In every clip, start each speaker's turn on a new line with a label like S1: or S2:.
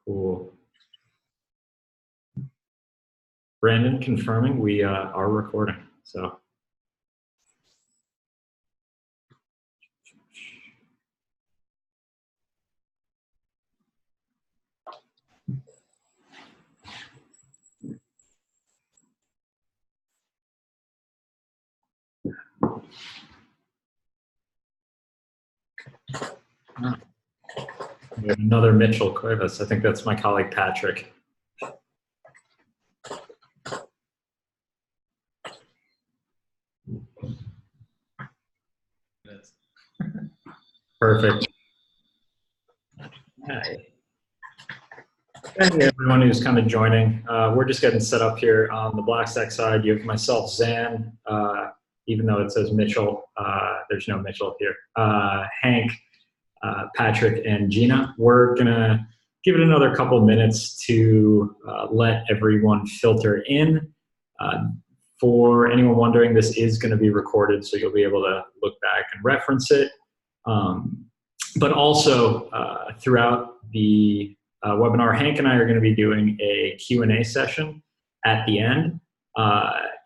S1: Cool. Brandon confirming we are recording. So. We have another Mitchell Cuevas. I think that's my colleague Patrick. Perfect. Hi. Hey, everyone who's kind of joining. We're just getting set up here on the Blockstack side. You have myself, Zan, even though it says Mitchell, there's no Mitchell here. Hank, Patrick, and Gina. We're gonna give it another couple minutes to let everyone filter in. For anyone wondering, this is gonna be recorded, so you'll be able to look back and reference it. But also, throughout the webinar, Hank and I are gonna be doing a Q&A session at the end.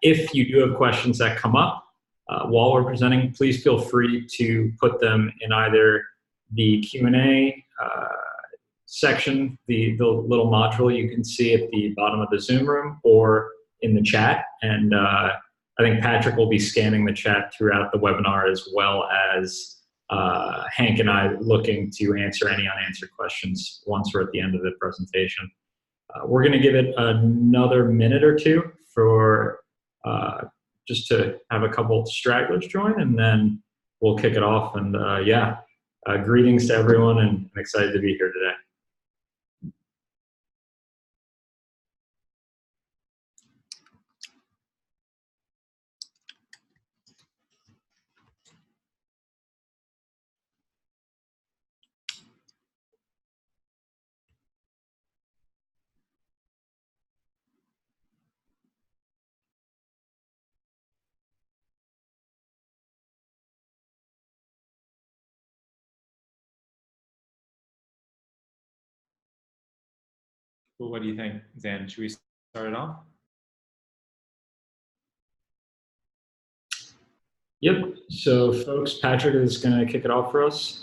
S1: If you do have questions that come up while we're presenting, please feel free to put them in either the Q&A section, the little module you can see at the bottom of the Zoom room, or in the chat. And I think Patrick will be scanning the chat throughout the webinar, as well as Hank and I looking to answer any unanswered questions once we're at the end of the presentation. We're going to give it another minute or two for just to have a couple stragglers join, and then we'll kick it off. And yeah, greetings to everyone, and I'm excited to be here today.
S2: Well, what do you think, Zan? Should we start it off?
S1: Yep. So, folks, Patrick is going to kick it off for us.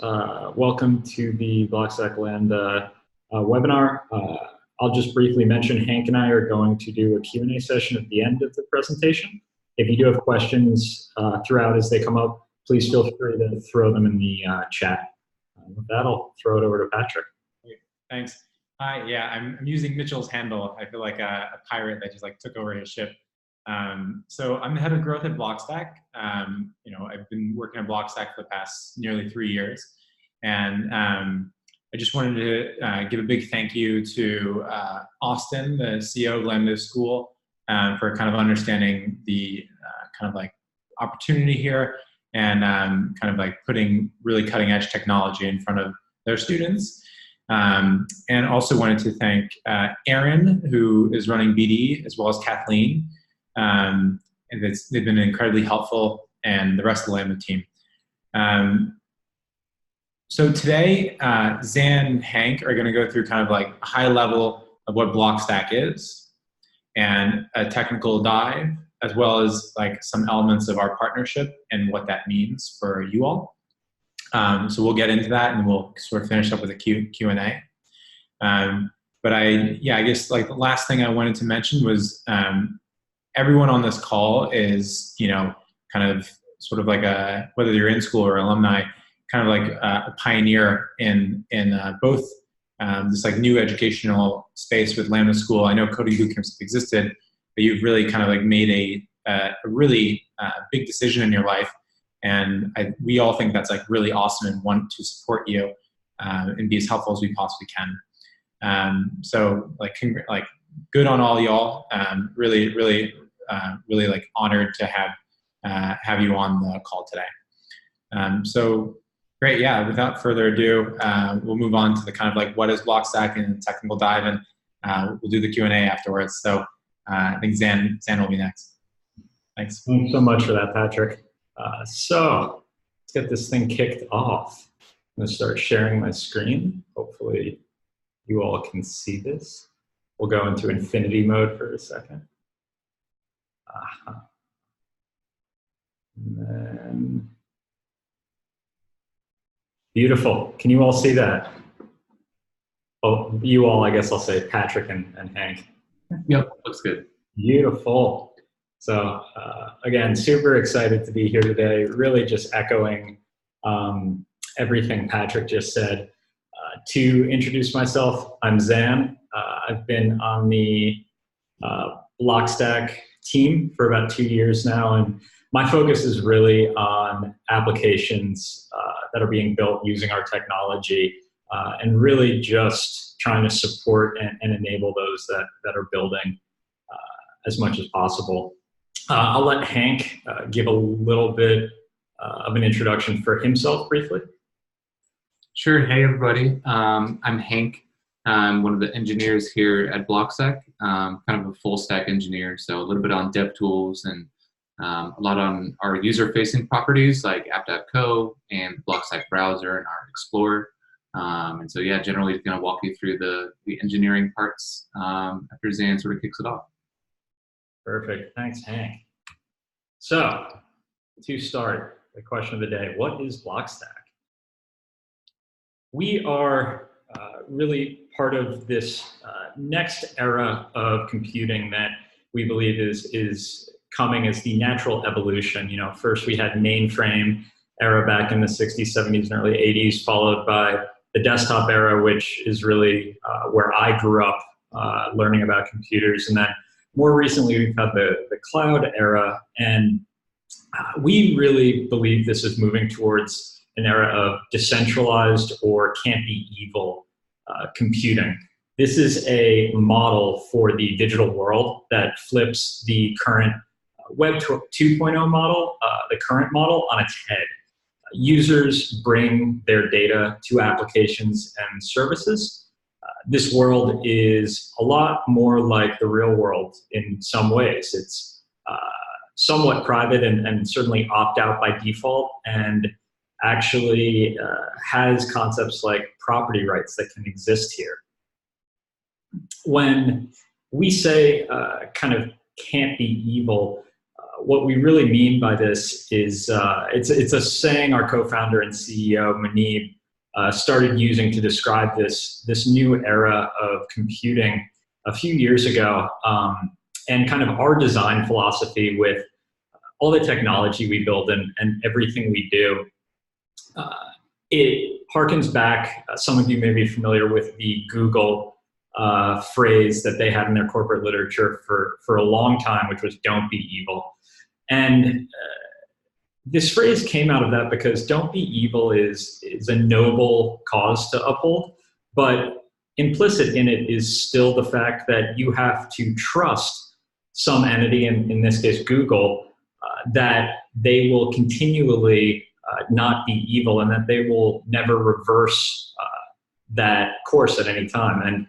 S1: Welcome to the Blockstack Lambda webinar. I'll just briefly mention Hank and I are going to do a Q&A session at the end of the presentation. If you do have questions throughout as they come up, please feel free to throw them in the chat. With that, I'll throw it over to Patrick.
S2: Great. Thanks. Hi. Yeah, I'm using Mitchell's handle. I feel like a pirate that just like took over his ship. So I'm the head of growth at Blockstack. You know, I've been working at Blockstack for the past nearly 3 years, and I just wanted to give a big thank you to Austin, the CEO of Lambda School, for kind of understanding the kind of like opportunity here, and kind of like putting really cutting edge technology in front of their students. And also wanted to thank Aaron, who is running BD, as well as Kathleen. And they've been incredibly helpful, and the rest of the Lambda team. So today, Zan and Hank are going to go through kind of like a high level of what Blockstack is, and a technical dive, as well as like some elements of our partnership and what that means for you all. So we'll get into that, and we'll sort of finish up with a Q&A. But I guess like the last thing I wanted to mention was everyone on this call is, you know, kind of sort of like whether you're in school or alumni, kind of like a pioneer in both this like new educational space with Lambda School. I know coding bootcamps have existed, but you've really kind of like made a really big decision in your life. And we all think that's like really awesome, and want to support you and be as helpful as we possibly can. So like good on all y'all. Really like honored to have you on the call today. So great. Yeah. Without further ado, we'll move on to the kind of like what is Blockstack and technical dive, and we'll do the Q&A afterwards. So I think Zan will be next. Thanks.
S1: Thanks so much for that, Patrick. So let's get this thing kicked off. I'm going to start sharing my screen. Hopefully you all can see this. We'll go into infinity mode for a second. And then, beautiful. Can you all see that? Oh, you all, I guess I'll say Patrick and Hank.
S3: Yep, looks good.
S1: Beautiful. So again, super excited to be here today. Really just echoing everything Patrick just said. To introduce myself, I'm Zan. I've been on the Blockstack team for about 2 years now, and my focus is really on applications that are being built using our technology, and really just trying to support and enable those that are building as much as possible. I'll let Hank give a little bit of an introduction for himself briefly.
S3: Sure. Hey, everybody. I'm Hank. I'm one of the engineers here at Blockstack, kind of a full stack engineer. So a little bit on dev tools and a lot on our user-facing properties like app.co and Blockstack browser and our Explorer. And so, yeah, generally going to walk you through the engineering parts after Zan sort of kicks it off.
S1: Perfect. Thanks, Hank. So to start, the question of the day, what is Blockstack? We are really part of this next era of computing that we believe is coming as the natural evolution. You know, first we had mainframe era back in the 60s, 70s, and early 80s, followed by the desktop era, which is really where I grew up learning about computers. And then more recently, we've had the cloud era, and we really believe this is moving towards an era of decentralized or can't be evil computing. This is a model for the digital world that flips the current Web 2.0 model, the current model, on its head. Users bring their data to applications and services. This world is a lot more like the real world in some ways. It's somewhat private and certainly opt out by default, and actually has concepts like property rights that can exist here. When we say kind of can't be evil, what we really mean by this is it's a saying our co-founder and CEO Muneeb started using to describe this new era of computing a few years ago, and kind of our design philosophy with all the technology we build and everything we do. It harkens back, some of you may be familiar with the Google phrase that they had in their corporate literature for a long time, which was "don't be evil." And this phrase came out of that because don't be evil is a noble cause to uphold, but implicit in it is still the fact that you have to trust some entity, in this case Google, that they will continually not be evil and that they will never reverse that course at any time. And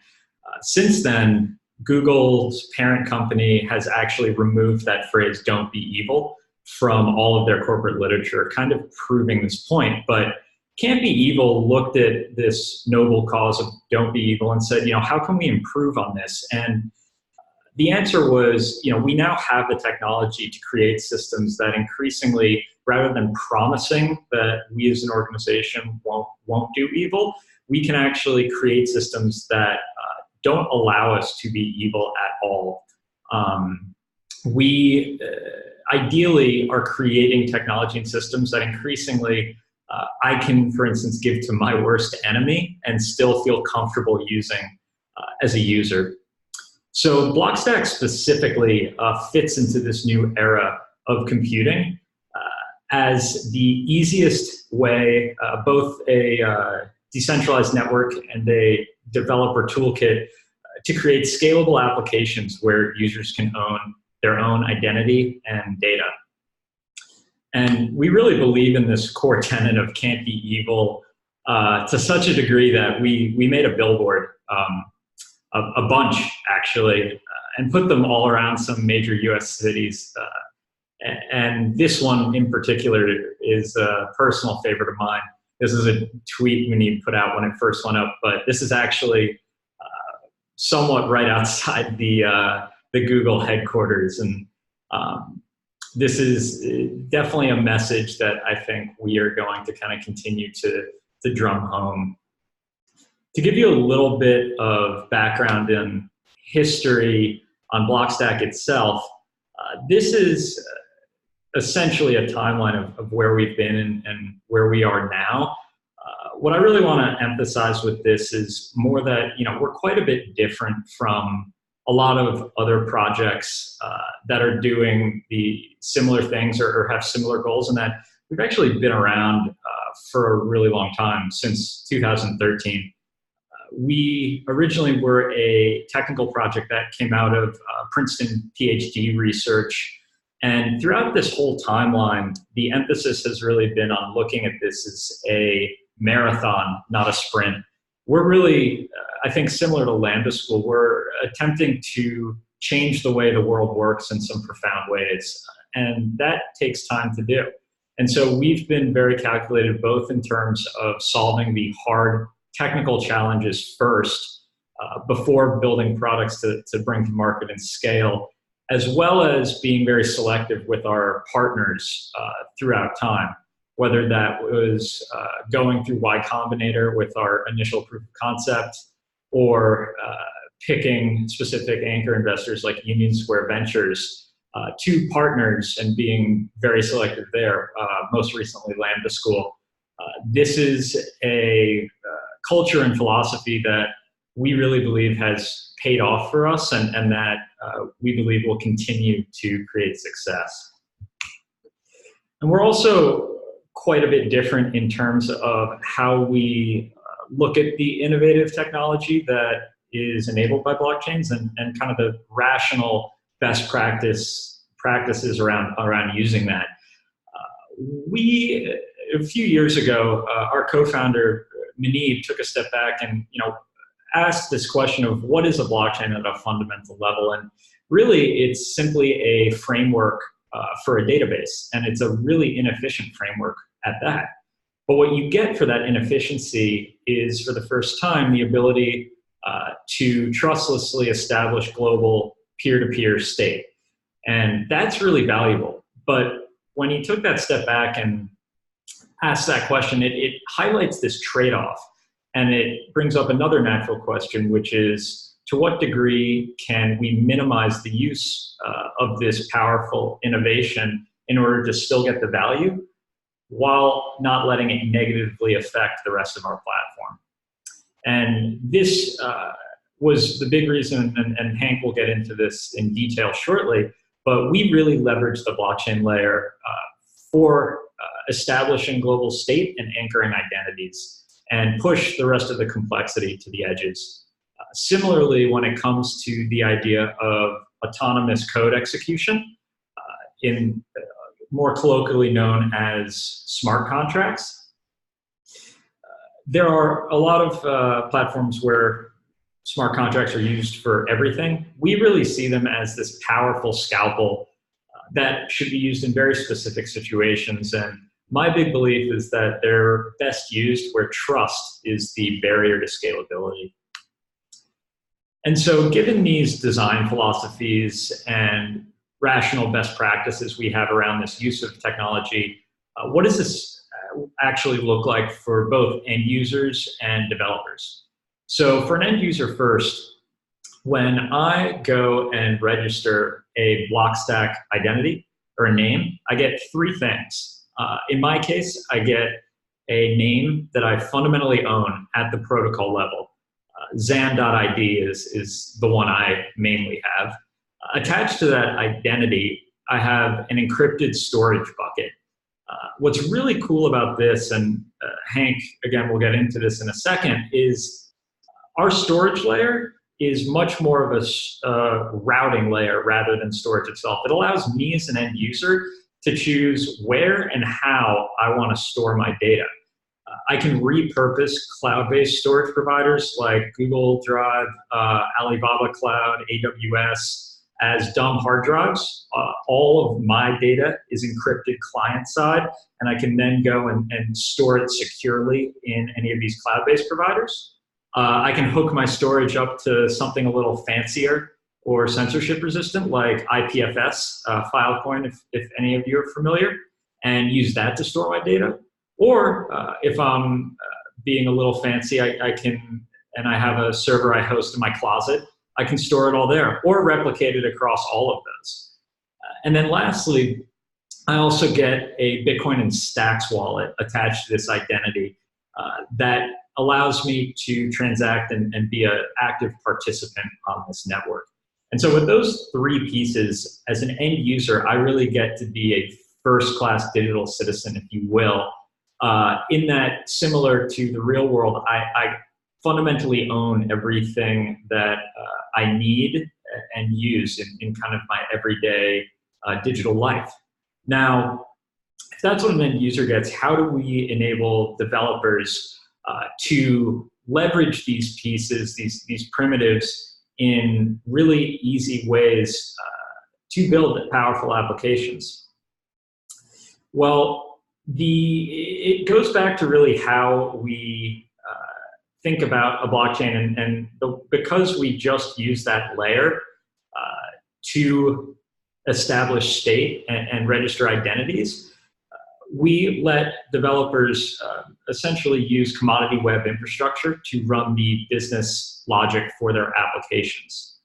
S1: since then, Google's parent company has actually removed that phrase, don't be evil, from all of their corporate literature, kind of proving this point. But Can't Be Evil looked at this noble cause of don't be evil and said, how can we improve on this? And the answer was, we now have the technology to create systems that increasingly, rather than promising that we as an organization won't do evil, we can actually create systems that don't allow us to be evil at all. We ideally are creating technology and systems that increasingly I can, for instance, give to my worst enemy and still feel comfortable using as a user. So Blockstack specifically fits into this new era of computing as the easiest way, both a decentralized network and a developer toolkit to create scalable applications where users can own their own identity and data. And we really believe in this core tenet of can't be evil to such a degree that we made a billboard, a bunch actually, and put them all around some major US cities. And this one in particular is a personal favorite of mine. This is a tweet Muneeb put out when it first went up, but this is actually somewhat right outside the Google headquarters. And this is definitely a message that I think we are going to kind of continue to drum home. To give you a little bit of background in history on Blockstack itself, this is essentially a timeline of where we've been and where we are now. What I really want to emphasize with this is more that, we're quite a bit different from a lot of other projects that are doing the similar things or have similar goals, and that we've actually been around for a really long time, since 2013. We originally were a technical project that came out of Princeton PhD research. And throughout this whole timeline, the emphasis has really been on looking at this as a marathon, not a sprint. We're really, I think, similar to Lambda School, we're attempting to change the way the world works in some profound ways. And that takes time to do. And so we've been very calculated, both in terms of solving the hard technical challenges first, before building products to bring to market and scale, as well as being very selective with our partners throughout time, whether that was going through Y Combinator with our initial proof of concept, or picking specific anchor investors like Union Square Ventures, to partners and being very selective there, most recently Lambda School. This is a culture and philosophy that we really believe has paid off for us, and that we believe will continue to create success. And we're also quite a bit different in terms of how we look at the innovative technology that is enabled by blockchains, and kind of the rational best practices around using that. A few years ago, our co-founder Manib took a step back and asked this question of what is a blockchain at a fundamental level, and really it's simply a framework for a database, and it's a really inefficient framework at that. But what you get for that inefficiency is, for the first time, the ability to trustlessly establish global peer-to-peer state. And that's really valuable. But when he took that step back and asked that question, it highlights this trade-off. And it brings up another natural question, which is, to what degree can we minimize the use of this powerful innovation in order to still get the value, while not letting it negatively affect the rest of our platform? And this was the big reason, and Hank will get into this in detail shortly, but we really leveraged the blockchain layer for establishing global state and anchoring identities, and push the rest of the complexity to the edges. Similarly, when it comes to the idea of autonomous code execution, more colloquially known as smart contracts, there are a lot of platforms where smart contracts are used for everything. We really see them as this powerful scalpel that should be used in very specific situations. And my big belief is that they're best used where trust is the barrier to scalability. And so, given these design philosophies and rational best practices we have around this use of technology, what does this actually look like for both end users and developers? So for an end user first, when I go and register a Blockstack identity or a name, I get three things. In my case, I get a name that I fundamentally own at the protocol level. Zan.id is the one I mainly have. Attached to that identity, I have an encrypted storage bucket. What's really cool about this, and Hank, again, we'll get into this in a second, is our storage layer is much more of a routing layer rather than storage itself. It allows me as an end user to choose where and how I want to store my data. I can repurpose cloud-based storage providers like Google Drive, Alibaba Cloud, AWS as dumb hard drives. All of my data is encrypted client-side, and I can then go and store it securely in any of these cloud-based providers. I can hook my storage up to something a little fancier or censorship resistant, like IPFS, Filecoin, if any of you are familiar, and use that to store my data. Or if I'm being a little fancy, I can, and I have a server I host in my closet, I can store it all there or replicate it across all of those. And then lastly, I also get a Bitcoin and Stacks wallet attached to this identity that allows me to transact and be an active participant on this network. And so with those three pieces, as an end user, I really get to be a first-class digital citizen, if you will, in that, similar to the real world, I fundamentally own everything that I need and use in kind of my everyday digital life. Now, if that's what an end user gets, how do we enable developers to leverage these pieces, these primitives, in really easy ways to build powerful applications? Well, it goes back to really how we think about a blockchain, and because we just use that layer to establish state and register identities, we let developers essentially use commodity web infrastructure to run the business logic for their applications.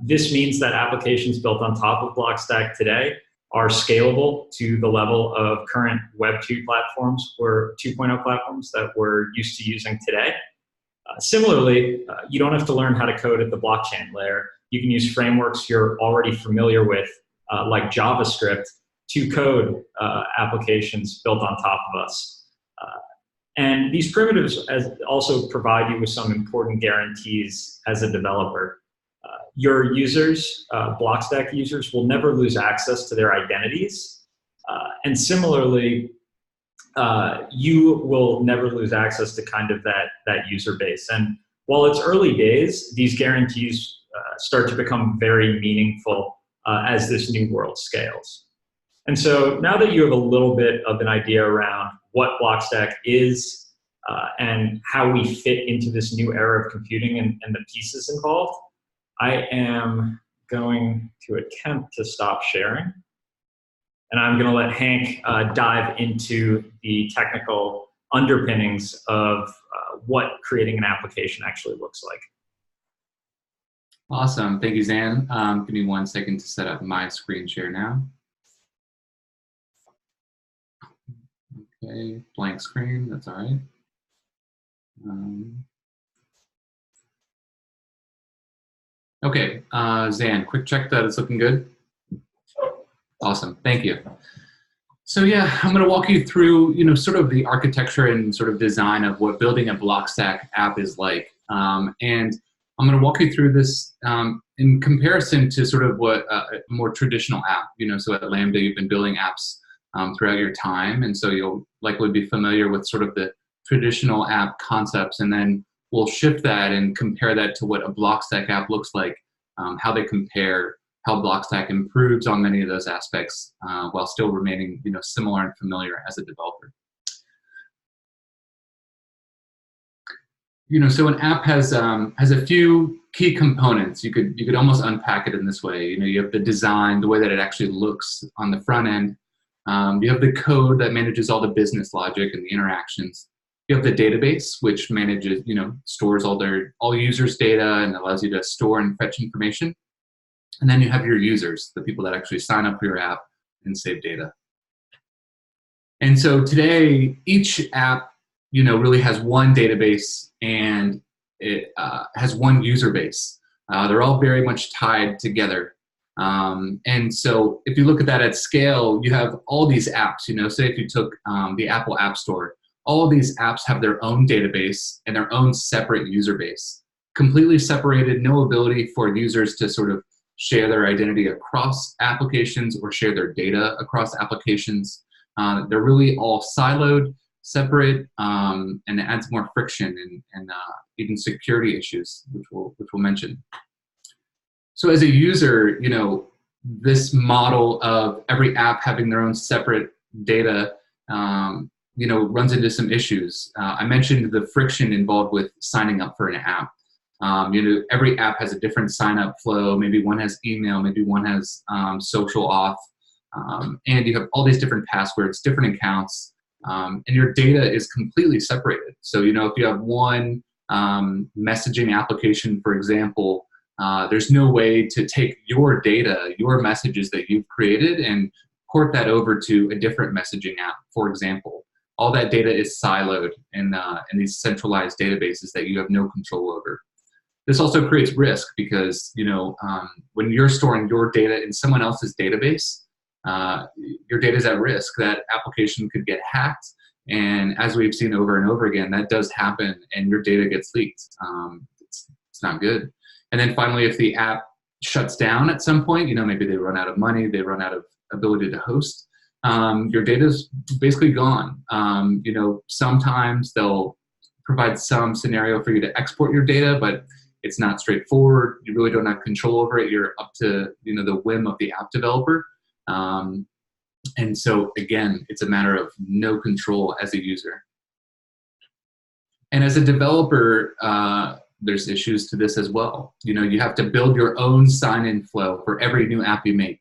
S1: This means that applications built on top of Blockstack today are scalable to the level of current Web 2 platforms or 2.0 platforms that we're used to using today. Similarly, you don't have to learn how to code at the blockchain layer. You can use frameworks you're already familiar with, like JavaScript, to code applications built on top of us. And these primitives also provide you with some important guarantees as a developer. Your users, Blockstack users, will never lose access to their identities. And similarly, you will never lose access to kind of that user base. And while it's early days, these guarantees start to become very meaningful as this new world scales. And so now that you have a little bit of an idea around what Blockstack is and how we fit into this new era of computing and the pieces involved, I am going to attempt to stop sharing. And I'm going to let Hank dive into the technical underpinnings of what creating an application actually looks like.
S3: Awesome. Thank you, Zan. Give me 1 second to set up my screen share now. Okay, blank screen. That's all right. Okay, Zan, quick check that it's looking good. Awesome, thank you. So yeah, I'm going to walk you through, sort of the architecture and sort of design of what building a Blockstack app is like. And I'm going to walk you through this in comparison to sort of what a more traditional app, so at Lambda, you've been building apps throughout your time. And so you'll likely be familiar with sort of the traditional app concepts. And then we'll shift that and compare that to what a Blockstack app looks like, how they compare, how Blockstack improves on many of those aspects while still remaining, similar and familiar as a developer. So an app has a few key components. You could almost unpack it in this way. You have the design, the way that it actually looks on the front end. You have the code that manages all the business logic and the interactions. You have the database, which manages, stores all users' data and allows you to store and fetch information. And then you have your users, the people that actually sign up for your app and save data. And so today, each app, really has one database and it has one user base. They're all very much tied together. And so if you look at that at scale, you have all these apps, say if you took the Apple App Store, all of these apps have their own database and their own separate user base, completely separated, no ability for users to sort of share their identity across applications or share their data across applications. They're really all siloed, separate, and it adds more friction and even security issues, which we'll mention. So as a user, this model of every app having their own separate data runs into some issues. I mentioned the friction involved with signing up for an app. Every app has a different sign-up flow. Maybe one has email, maybe one has social auth, and you have all these different passwords, different accounts, and your data is completely separated. So, if you have one messaging application, for example, there's no way to take your data, your messages that you've created, and port that over to a different messaging app, for example. All that data is siloed in these centralized databases that you have no control over. This also creates risk because, when you're storing your data in someone else's database, your data is at risk. That application could get hacked. And as we've seen over and over again, that does happen and your data gets leaked. It's not good. And then finally, if the app shuts down at some point, maybe they run out of money, they run out of ability to host, your data is basically gone. Sometimes they'll provide some scenario for you to export your data, but it's not straightforward. You really don't have control over it. You're up to the whim of the app developer. And so again, it's a matter of no control as a user. And as a developer, there's issues to this as well. You have to build your own sign-in flow for every new app you make.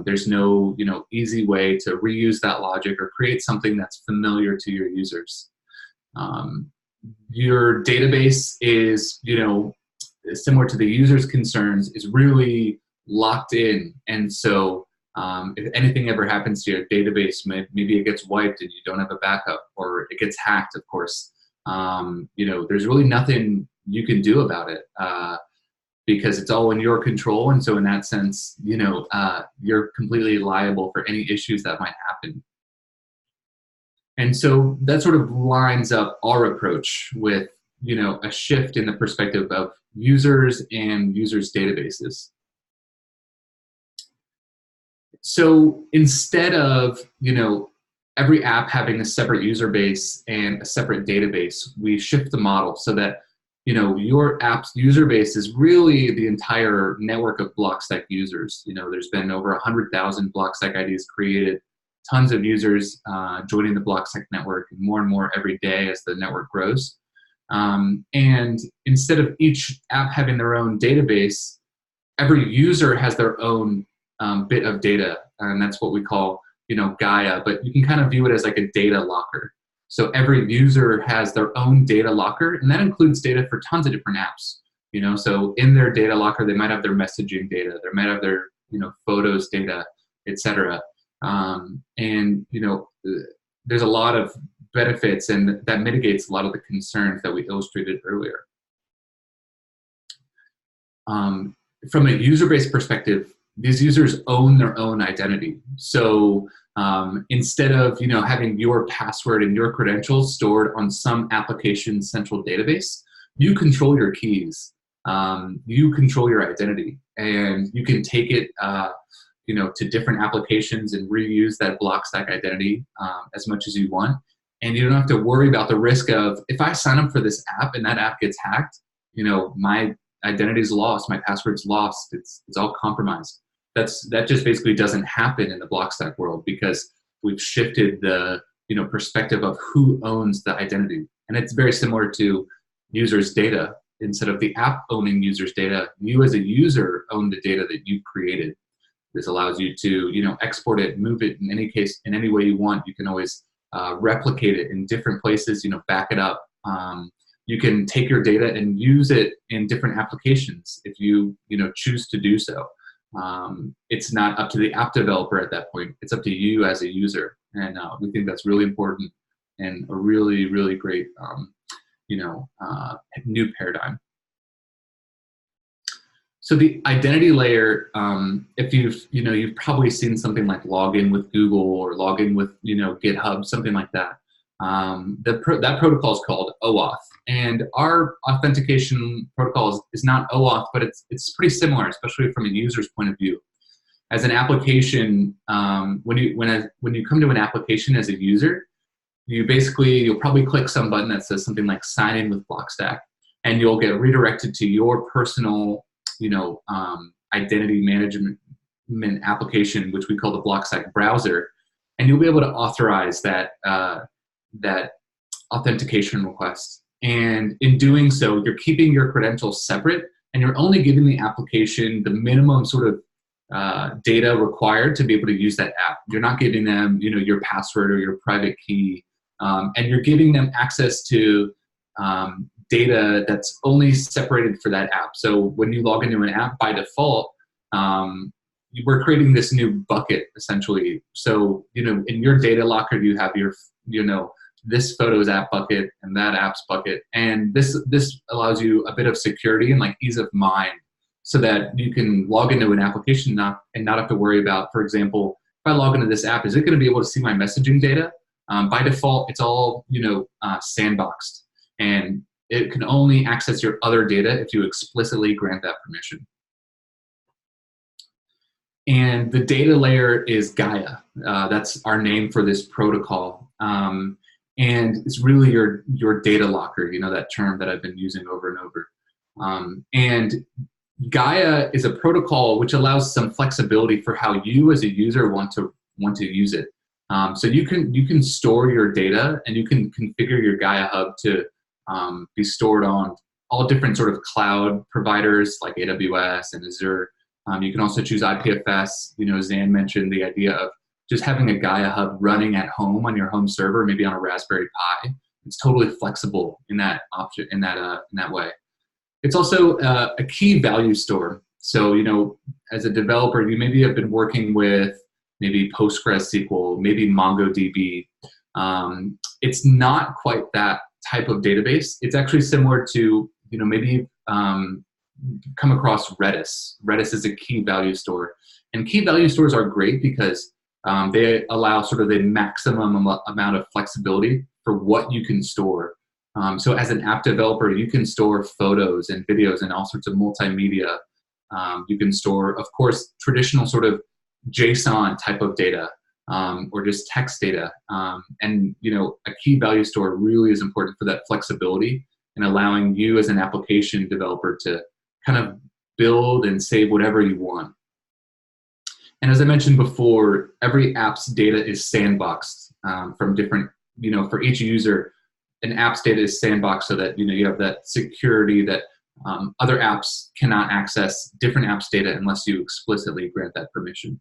S3: There's no easy way to reuse that logic or create something that's familiar to your users. Your database is, similar to the user's concerns, is really locked in. And so if anything ever happens to your database, maybe it gets wiped and you don't have a backup, or it gets hacked, of course, there's really nothing you can do about it because it's all in your control. And so in that sense, you're completely liable for any issues that might happen. And so that sort of lines up our approach with, a shift in the perspective of users and users' databases. So instead of, every app having a separate user base and a separate database, we shift the model so that, your app's user base is really the entire network of Blockstack users. There's been over 100,000 Blockstack IDs created, tons of users joining the Blockstack network, and more every day as the network grows. And instead of each app having their own database, every user has their own bit of data, and that's what we call, Gaia, but you can kind of view it as like a data locker. So every user has their own data locker, and that includes data for tons of different apps. So in their data locker, they might have their messaging data, they might have their, photos data, etc. And there's a lot of benefits, and that mitigates a lot of the concerns that we illustrated earlier. From a user-based perspective, these users own their own identity. So instead of having your password and your credentials stored on some application central database, you control your keys. You control your identity, and you can take it to different applications and reuse that Blockstack identity as much as you want. And you don't have to worry about the risk of, if I sign up for this app and that app gets hacked, my identity's lost, my password's lost, it's all compromised. That just basically doesn't happen in the Blockstack world because we've shifted the perspective of who owns the identity. And it's very similar to users' data. Instead of the app owning users' data, you as a user own the data that you created. This allows you to export it, move it in any case, in any way you want. You can always replicate it in different places, back it up. You can take your data and use it in different applications if you choose to do so. It's not up to the app developer at that point. It's up to you as a user. And we think that's really important and a really, really great, new paradigm. So the identity layer, if you've probably seen something like login with Google or login with, GitHub, something like that. That protocol is called OAuth, and our authentication protocol is not OAuth, but it's pretty similar, especially from a user's point of view. As an application, when you come to an application as a user, you'll probably click some button that says something like "Sign in with Blockstack," and you'll get redirected to your personal, identity management application, which we call the Blockstack browser, and you'll be able to authorize that that authentication request. And in doing so, you're keeping your credentials separate, and you're only giving the application the minimum sort of data required to be able to use that app. You're not giving them, your password or your private key, and you're giving them access to data that's only separated for that app. So when you log into an app, by default, we're creating this new bucket essentially. So, in your data locker, you have your, this photos app bucket and that apps bucket. And this allows you a bit of security and like ease of mind so that you can log into an application and not have to worry about, for example, if I log into this app, is it going to be able to see my messaging data? By default, it's all, sandboxed, and it can only access your other data if you explicitly grant that permission. And the data layer is Gaia. That's our name for this protocol. And it's really your data locker, that term that I've been using over and over. And Gaia is a protocol which allows some flexibility for how you as a user want to use it. So you can store your data, and you can configure your Gaia hub to be stored on all different sort of cloud providers like AWS and Azure. You can also choose IPFS. Zan mentioned the idea of just having a Gaia hub running at home on your home server, maybe on a Raspberry Pi. It's totally flexible in that option, in that way. It's also a key value store. So, as a developer, you maybe have been working with maybe PostgreSQL, maybe MongoDB. It's not quite that type of database. It's actually similar to, maybe come across Redis. Redis is a key value store. And key value stores are great because they allow sort of the maximum amount of flexibility for what you can store. So as an app developer, you can store photos and videos and all sorts of multimedia. You can store, of course, traditional sort of JSON type of data or just text data. And, a key value store really is important for that flexibility and allowing you as an application developer to kind of build and save whatever you want. And as I mentioned before, every app's data is sandboxed from different, for each user, an app's data is sandboxed so that, you have that security that other apps cannot access different apps' data unless you explicitly grant that permission.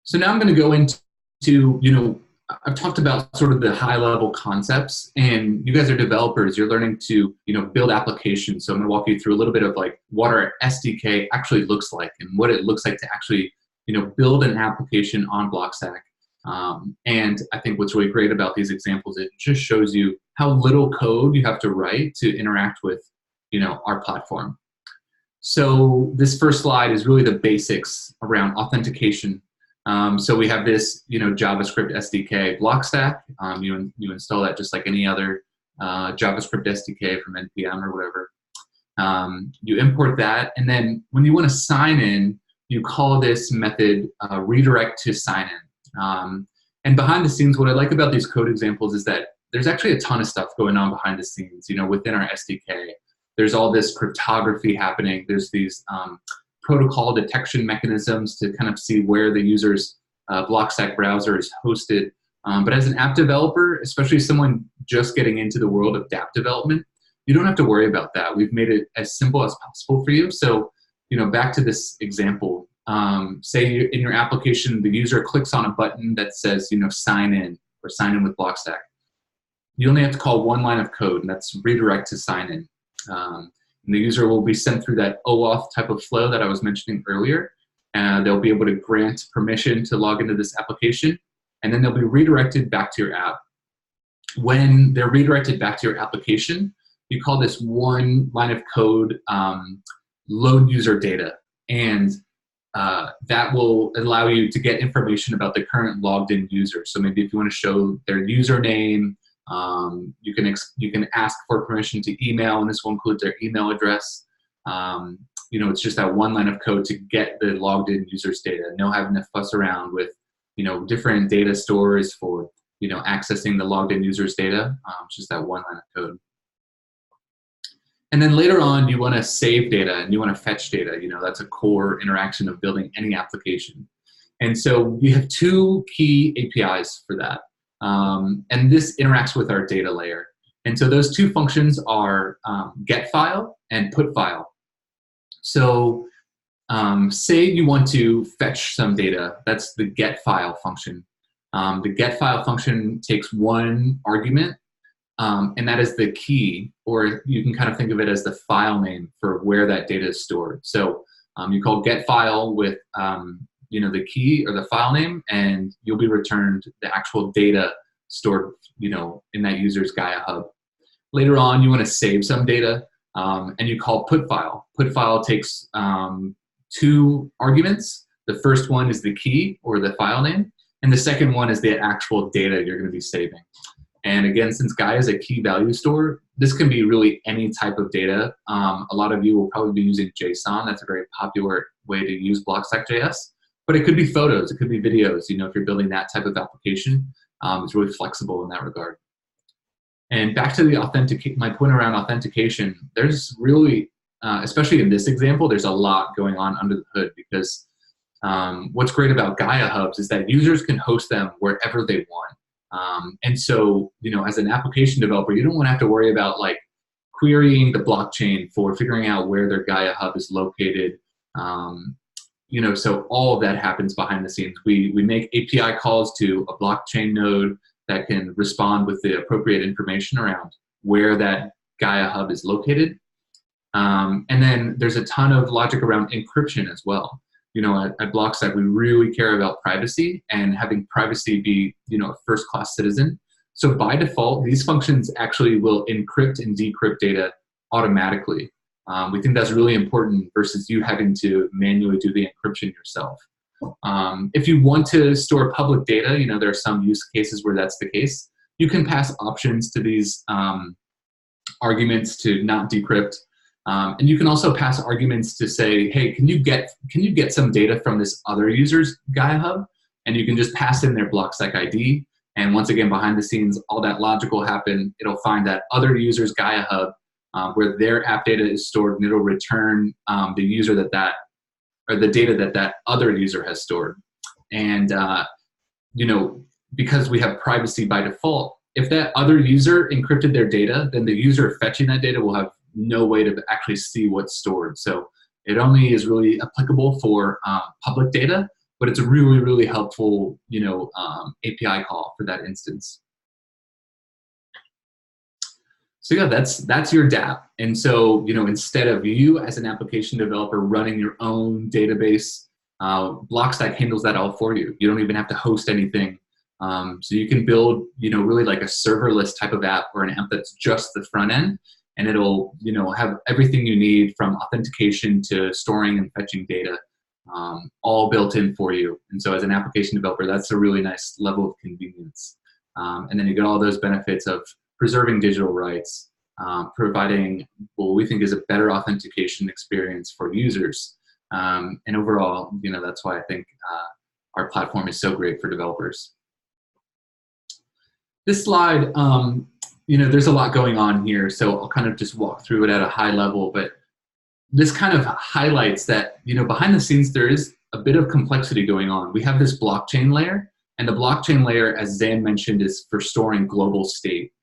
S3: So now I'm going to go into, I've talked about sort of the high level concepts, and you guys are developers, you're learning to, build applications. So I'm going to walk you through a little bit of like what our SDK actually looks like and what it looks like to actually, build an application on Blockstack. And I think what's really great about these examples, it just shows you how little code you have to write to interact with, our platform. So this first slide is really the basics around authentication. So we have this, JavaScript SDK, Blockstack. You install that just like any other JavaScript SDK from NPM or whatever. You import that, and then when you want to sign in, you call this method redirect to sign in. And behind the scenes, what I like about these code examples is that there's actually a ton of stuff going on behind the scenes. Within our SDK, there's all this cryptography happening. There's these protocol detection mechanisms to kind of see where the user's Blockstack browser is hosted. But as an app developer, especially someone just getting into the world of app development, you don't have to worry about that. We've made it as simple as possible for you. So, back to this example, say in your application, the user clicks on a button that says, sign in or sign in with Blockstack. You only have to call one line of code, and that's redirect to sign in. And the user will be sent through that OAuth type of flow that I was mentioning earlier. And they'll be able to grant permission to log into this application, and then they'll be redirected back to your app. When they're redirected back to your application, you call this one line of code load user data. And that will allow you to get information about the current logged in user. So maybe if you want to show their username, you can ask for permission to email, and this will include their email address. It's just that one line of code to get the logged in user's data. No having to fuss around with, different data stores for, accessing the logged in user's data. It's just that one line of code. And then later on, you want to save data and you want to fetch data. That's a core interaction of building any application. And so we have two key APIs for that. And this interacts with our data layer. And so those two functions are get file and put file. So say you want to fetch some data, that's the get file function. The get file function takes one argument, and that is the key, or you can kind of think of it as the file name for where that data is stored. So you call get file with the key or the file name, and you'll be returned the actual data stored in that user's Gaia hub. Later on, you want to save some data, and you call put file. Put file takes two arguments. The first one is the key or the file name, and the second one is the actual data you're going to be saving. And again, since Gaia is a key value store, this can be really any type of data. A lot of you will probably be using JSON. That's a very popular way to use Blockstack.js. But it could be photos, it could be videos. If you're building that type of application, it's really flexible in that regard. And back to the my point around authentication, there's really, especially in this example, there's a lot going on under the hood, because what's great about Gaia hubs is that users can host them wherever they want. And so, as an application developer, you don't want to have to worry about like querying the blockchain for figuring out where their Gaia hub is located. So all of that happens behind the scenes. We make API calls to a blockchain node that can respond with the appropriate information around where that Gaia hub is located. And then there's a ton of logic around encryption as well. At Blockstack, we really care about privacy and having privacy be, a first-class citizen. So by default, these functions actually will encrypt and decrypt data automatically. We think that's really important versus you having to manually do the encryption yourself. If you want to store public data, there are some use cases where that's the case. You can pass options to these arguments to not decrypt. And you can also pass arguments to say, hey, can you get some data from this other user's Gaia hub? And you can just pass in their Blockstack ID. And once again, behind the scenes, all that logic will happen. It'll find that other user's Gaia hub where their app data is stored, and it'll return the user or the data that other user has stored. And because we have privacy by default, if that other user encrypted their data, then the user fetching that data will have no way to actually see what's stored. So it only is really applicable for public data, but it's a really, really helpful, API call for that instance. So yeah, that's your dApp. And so, instead of you as an application developer running your own database, Blockstack handles that all for you. You don't even have to host anything. So you can build, really like a serverless type of app, or an app that's just the front end, and it'll, have everything you need from authentication to storing and fetching data, all built in for you. And so as an application developer, that's a really nice level of convenience. And then you get all those benefits of preserving digital rights, providing what we think is a better authentication experience for users. And overall, that's why I think our platform is so great for developers. This slide, there's a lot going on here, so I'll kind of just walk through it at a high level, but this kind of highlights that, behind the scenes, there is a bit of complexity going on. We have this blockchain layer, and the blockchain layer, as Zan mentioned, is for storing global state.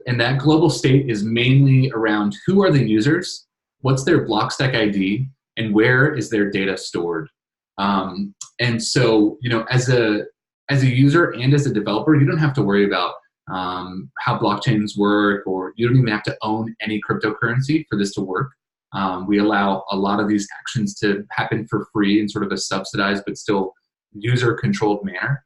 S3: And that global state is mainly around who are the users, what's their Blockstack ID, and where is their data stored. And so, as a user and as a developer, you don't have to worry about how blockchains work, or you don't even have to own any cryptocurrency for this to work. We allow a lot of these actions to happen for free in sort of a subsidized but still user-controlled manner.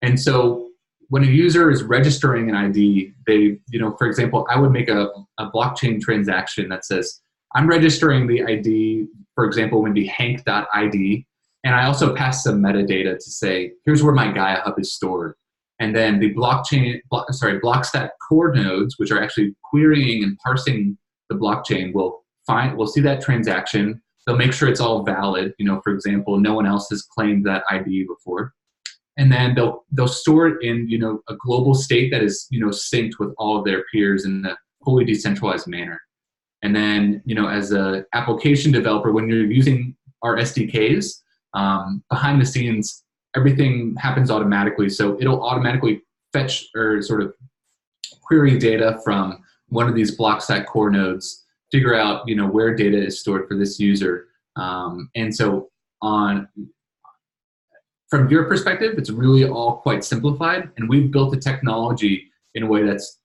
S3: And so when a user is registering an ID, they, for example, I would make a blockchain transaction that says, I'm registering the ID, for example, would be hank.id, and I also pass some metadata to say, here's where my Gaia hub is stored. And then the Blockstack core nodes, which are actually querying and parsing the blockchain, will see that transaction. They'll make sure it's all valid. For example, no one else has claimed that ID before. And then they'll store it in, a global state that is, synced with all of their peers in a fully decentralized manner. And then, as an application developer, when you're using our SDKs, behind the scenes, everything happens automatically. So it'll automatically fetch or sort of query data from one of these Blockstack core nodes, figure out, where data is stored for this user. And so from your perspective, it's really all quite simplified, and we've built the technology in a way that's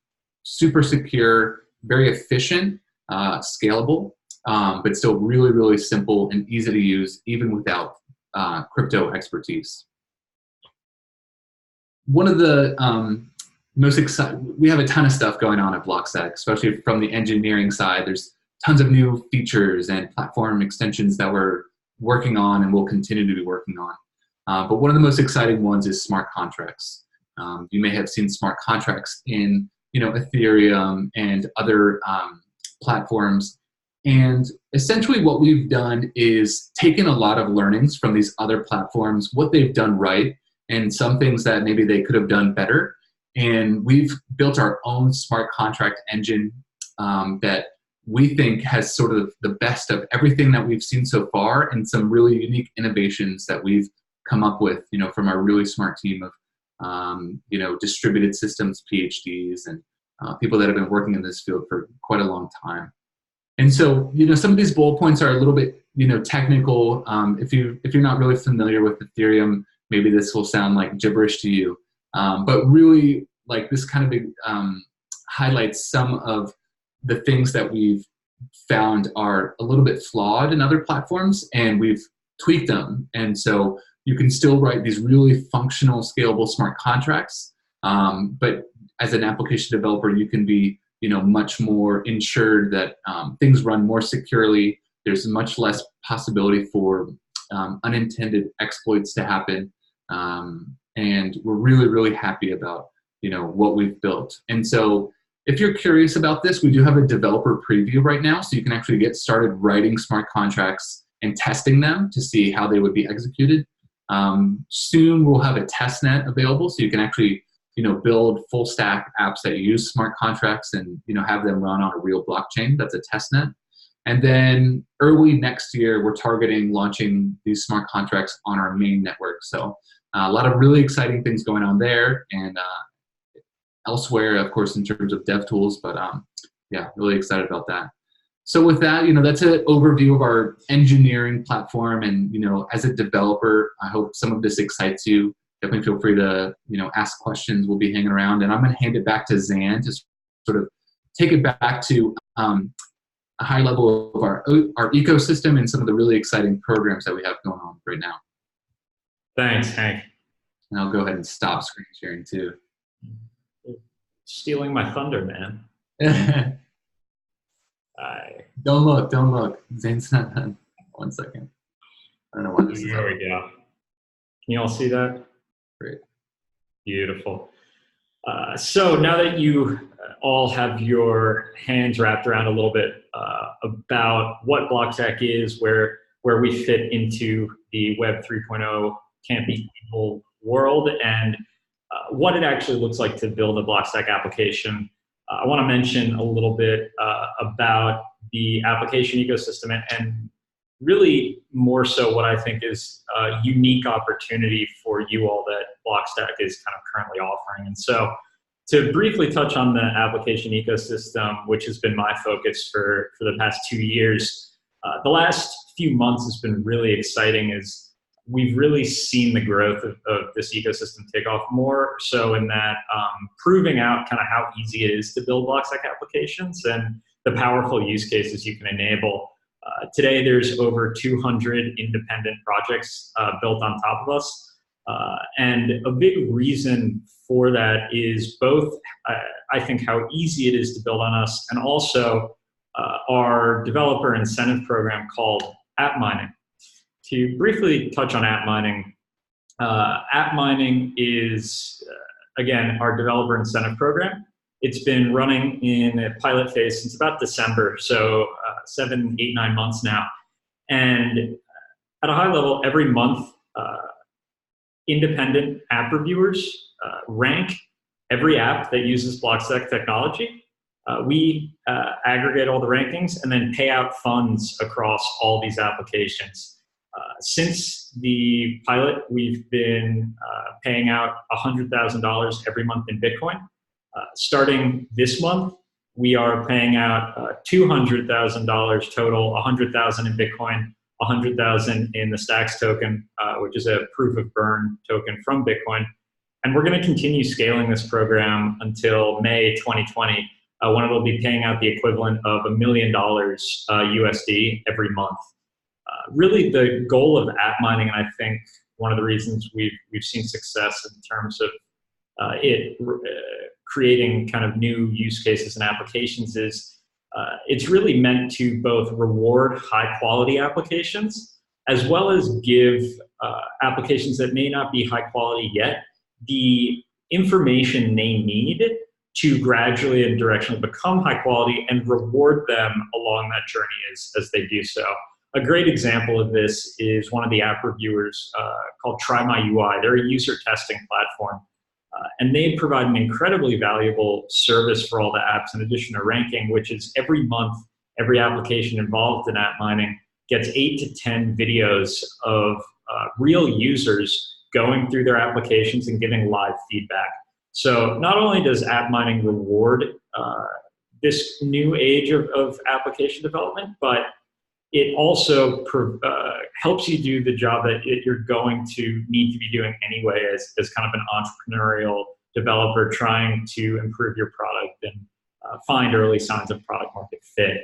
S3: super secure, very efficient, scalable, but still really, really simple and easy to use, even without crypto expertise. One of the most exciting, we have a ton of stuff going on at Blockstack, especially from the engineering side. There's tons of new features and platform extensions that we're working on and will continue to be working on. But one of the most exciting ones is smart contracts. You may have seen smart contracts in Ethereum and other platforms. And essentially what we've done is taken a lot of learnings from these other platforms, what they've done right, and some things that maybe they could have done better. And we've built our own smart contract engine that we think has sort of the best of everything that we've seen so far, and some really unique innovations that we've come up with, from our really smart team of, distributed systems PhDs and people that have been working in this field for quite a long time. And so, some of these bullet points are a little bit, technical. If you're not really familiar with Ethereum, maybe this will sound like gibberish to you. But really, like, this kind of highlights some of the things that we've found are a little bit flawed in other platforms, and we've tweaked them. And so you can still write these really functional, scalable smart contracts. But as an application developer, you can be, much more ensured that things run more securely. There's much less possibility for unintended exploits to happen. And we're really, really happy about, what we've built. And so if you're curious about this, we do have a developer preview right now, so you can actually get started writing smart contracts and testing them to see how they would be executed. Soon we'll have a test net available, so you can actually, build full stack apps that use smart contracts and, have them run on a real blockchain. That's a test net. And then early next year, we're targeting launching these smart contracts on our main network. So a lot of really exciting things going on there, and elsewhere, of course, in terms of dev tools, but yeah, really excited about that. So with that, that's an overview of our engineering platform. And, as a developer, I hope some of this excites you. Definitely feel free to, ask questions. We'll be hanging around, and I'm going to hand it back to Zan to sort of take it back to a high level of our ecosystem and some of the really exciting programs that we have going on right now.
S1: Thanks, Hank.
S3: And I'll go ahead and stop screen sharing too.
S1: Stealing my thunder, man.
S3: Don't look. Zane's not done. 1 second. I don't know what this is.
S1: There we go. Can you all see that?
S3: Great.
S1: Beautiful. So now that you all have your hands wrapped around a little bit about what Blockstack is, where we fit into the Web 3.0 can't be evil world, and what it actually looks like to build a Blockstack application, I want to mention a little bit about the application ecosystem and really more so what I think is a unique opportunity for you all that Blockstack is kind of currently offering. And so to briefly touch on the application ecosystem, which has been my focus for the past 2 years, the last few months has been really exciting as we've really seen the growth of this ecosystem take off, more so in that proving out kind of how easy it is to build Blockstack applications and the powerful use cases you can enable. Today, there's over 200 independent projects built on top of us. And a big reason for that is both, I think, how easy it is to build on us, and also our developer incentive program called App Mining. To briefly touch on App Mining is, again, our developer incentive program. It's been running in a pilot phase since about December, so 7, 8, 9 months now. And at a high level, every month, independent app reviewers rank every app that uses Blockstack technology. We aggregate all the rankings and then pay out funds across all these applications. Since the pilot, we've been paying out $100,000 every month in Bitcoin. Starting this month, we are paying out $200,000 total, $100,000 in Bitcoin, $100,000 in the Stacks token, which is a proof of burn token from Bitcoin. And we're going to continue scaling this program until May 2020, when it'll be paying out the equivalent of $1 million USD every month. Really, the goal of app mining, and I think one of the reasons we've seen success in terms of creating kind of new use cases and applications, is it's really meant to both reward high quality applications as well as give applications that may not be high quality yet the information they need to gradually and directionally become high quality, and reward them along that journey as they do so. A great example of this is one of the app reviewers called Try My UI. They're a user testing platform, and they provide an incredibly valuable service for all the apps in addition to ranking, which is every month, every application involved in app mining gets 8 to 10 videos of real users going through their applications and giving live feedback. So not only does app mining reward this new age of application development, but it also helps you do the job that you're going to need to be doing anyway as kind of an entrepreneurial developer trying to improve your product and find early signs of product market fit.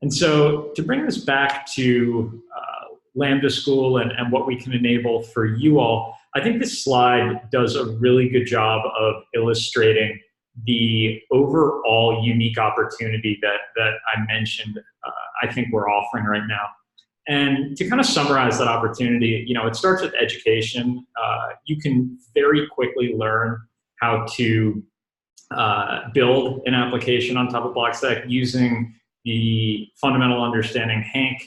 S1: And so to bring this back to Lambda School and what we can enable for you all, I think this slide does a really good job of illustrating the overall unique opportunity that I mentioned I think we're offering right now. And to kind of summarize that opportunity, it starts with education. You can very quickly learn how to build an application on top of Blockstack using the fundamental understanding Hank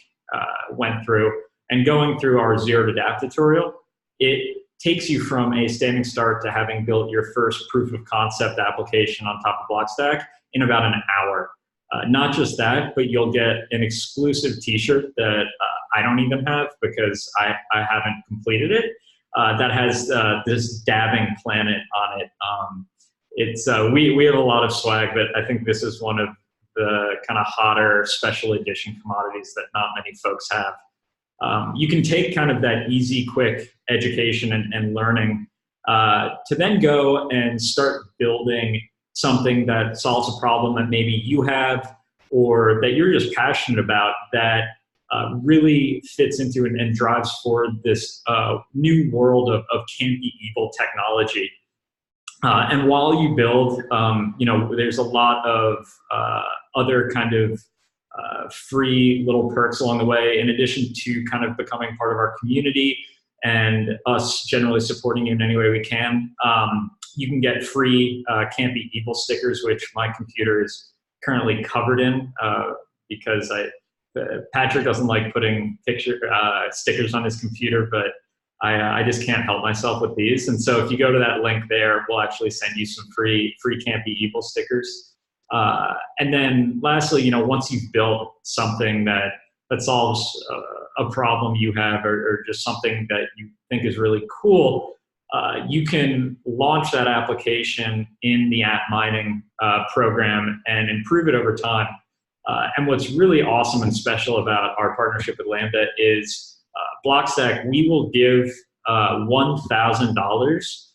S1: went through, and going through our Zero to Dap tutorial. It takes you from a standing start to having built your first proof of concept application on top of Blockstack in about an hour. Not just that, but you'll get an exclusive t-shirt that I don't even have because I haven't completed it, that has this dabbing planet on it. We have a lot of swag, but I think this is one of the kind of hotter special edition commodities that not many folks have. You can take kind of that easy, quick education and learning to then go and start building something that solves a problem that maybe you have or that you're just passionate about, that really fits into and drives forward this new world of can't be evil technology. And while you build, there's a lot of other kind of free little perks along the way, in addition to kind of becoming part of our community and us generally supporting you in any way we can. You can get free Can't Be Evil stickers, which my computer is currently covered in because Patrick doesn't like putting stickers on his computer, but I just can't help myself with these. And so if you go to that link there, we'll actually send you some free Can't Be Evil stickers. And then lastly, once you've built something that solves a problem you have, or just something that you think is really cool, you can launch that application in the app mining program and improve it over time. And what's really awesome and special about our partnership with Lambda is Blockstack, we will give $1,000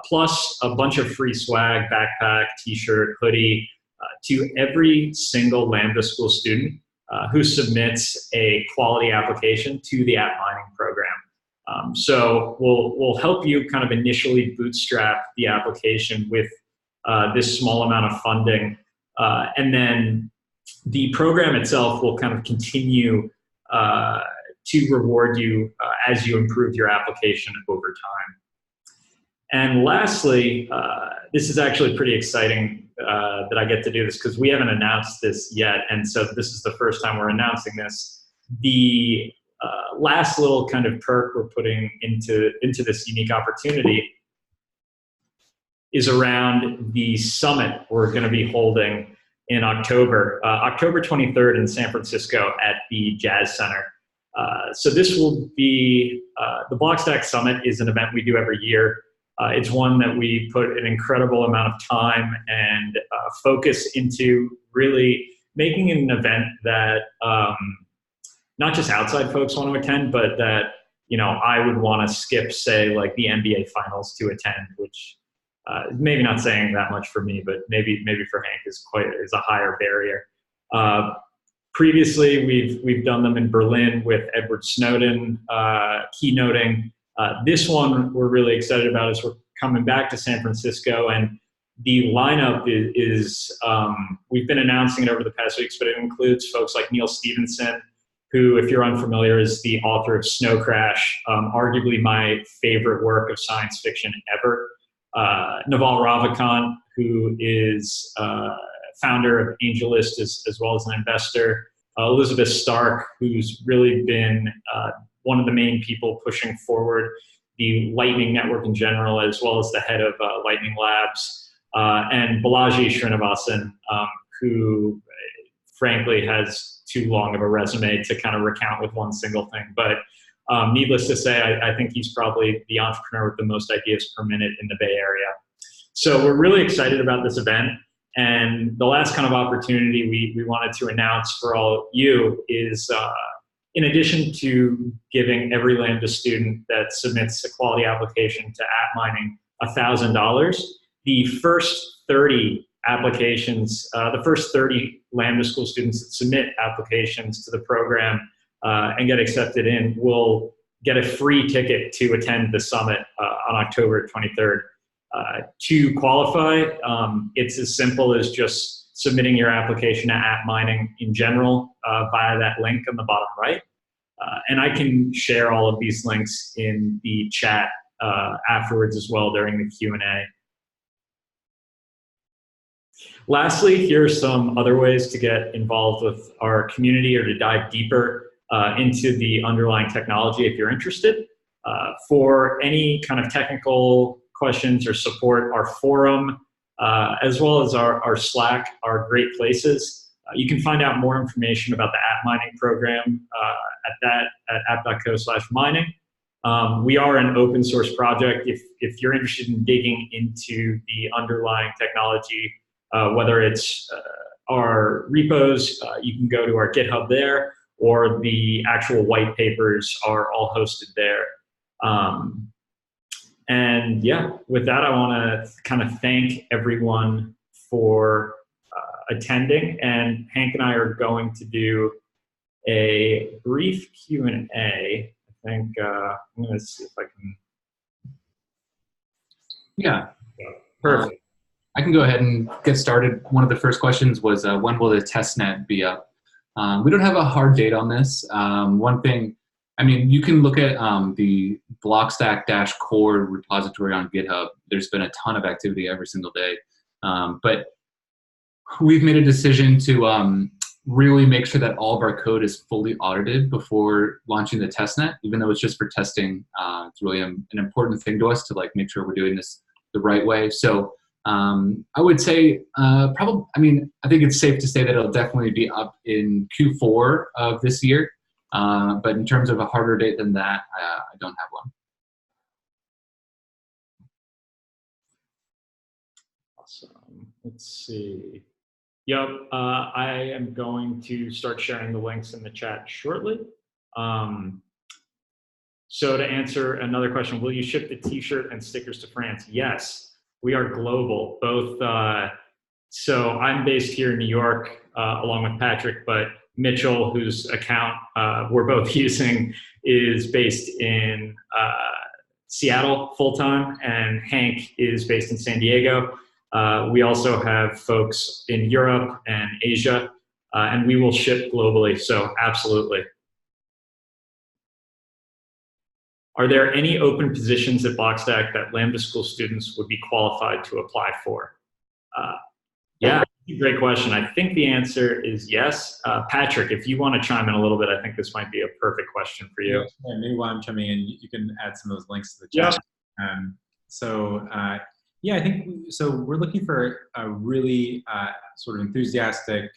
S1: plus a bunch of free swag, backpack, t-shirt, hoodie, to every single Lambda School student who submits a quality application to the app mining program. So we'll help you kind of initially bootstrap the application with this small amount of funding. And then the program itself will kind of continue to reward you as you improve your application over time. And lastly, this is actually pretty exciting that I get to do this because we haven't announced this yet. And so this is the first time we're announcing this. The last little kind of perk we're putting into this unique opportunity is around the summit we're going to be holding in October 23rd in San Francisco at the Jazz Center. So this will be, the Blockstack Summit is an event we do every year. It's one that we put an incredible amount of time and focus into really making it an event that not just outside folks want to attend, but that, you know, I would want to skip, say, like the NBA finals to attend, which maybe not saying that much for me, but maybe for Hank is a higher barrier. Previously, we've done them in Berlin with Edward Snowden keynoting. This one we're really excited about is we're coming back to San Francisco, and the lineup is we've been announcing it over the past weeks, but it includes folks like Neil Stephenson, who, if you're unfamiliar, is the author of Snow Crash, arguably my favorite work of science fiction ever. Naval Ravikant, who is founder of AngelList as well as an investor. Elizabeth Stark, who's really been one of the main people pushing forward the Lightning Network in general, as well as the head of Lightning Labs. And Balaji Srinivasan, who frankly has too long of a resume to kind of recount with one single thing. But needless to say, I think he's probably the entrepreneur with the most ideas per minute in the Bay Area. So we're really excited about this event. And the last kind of opportunity we wanted to announce for all you is, in addition to giving every Lambda student that submits a quality application to Mining $1,000, the first 30 applications, the first 30 Lambda School students that submit applications to the program and get accepted in will get a free ticket to attend the summit on October 23rd. To qualify, it's as simple as just submitting your application to Mining in general via that link on the bottom right. And I can share all of these links in the chat afterwards as well during the Q&A. Lastly, here are some other ways to get involved with our community or to dive deeper into the underlying technology if you're interested. For any kind of technical questions or support, our forum, as well as our Slack are great places. You can find out more information about the Mining program at app.co/mining. We are an open source project. If you're interested in digging into the underlying technology, whether it's our repos, you can go to our GitHub there, or the actual white papers are all hosted there. And yeah, with that, I want to kind of thank everyone for attending. And Hank and I are going to do a brief Q&A. I think I'm going to see if I can.
S3: Yeah.
S1: Perfect.
S3: I can go ahead and get started. One of the first questions was, when will the testnet be up? We don't have a hard date on this. One thing, I mean, you can look at the Blockstack-core repository on GitHub. There's been a ton of activity every single day. But we've made a decision to really make sure that all of our code is fully audited before launching the testnet, even though it's just for testing. It's really an important thing to us to like make sure we're doing this the right way. So I would say probably, I mean, I think it's safe to say that it'll definitely be up in Q4 of this year. But in terms of a harder date than that, I don't have one.
S1: Awesome. Let's see. Yep, I am going to start sharing the links in the chat shortly. So to answer another question, will you ship the t-shirt and stickers to France? Yes, we are global. Both, so I'm based here in New York along with Patrick, but Mitchell, whose account we're both using, is based in Seattle full-time, and Hank is based in San Diego. We also have folks in Europe and Asia, and we will ship globally, so absolutely. Are there any open positions at Blockstack that Lambda School students would be qualified to apply for? Yeah, great question. I think the answer is yes. Patrick, if you want to chime in a little bit, I think this might be a perfect question for you.
S2: Yeah, maybe while I'm chiming in, you can add some of those links to the chat. Yep. Yeah, I think so. We're looking for a really sort of enthusiastic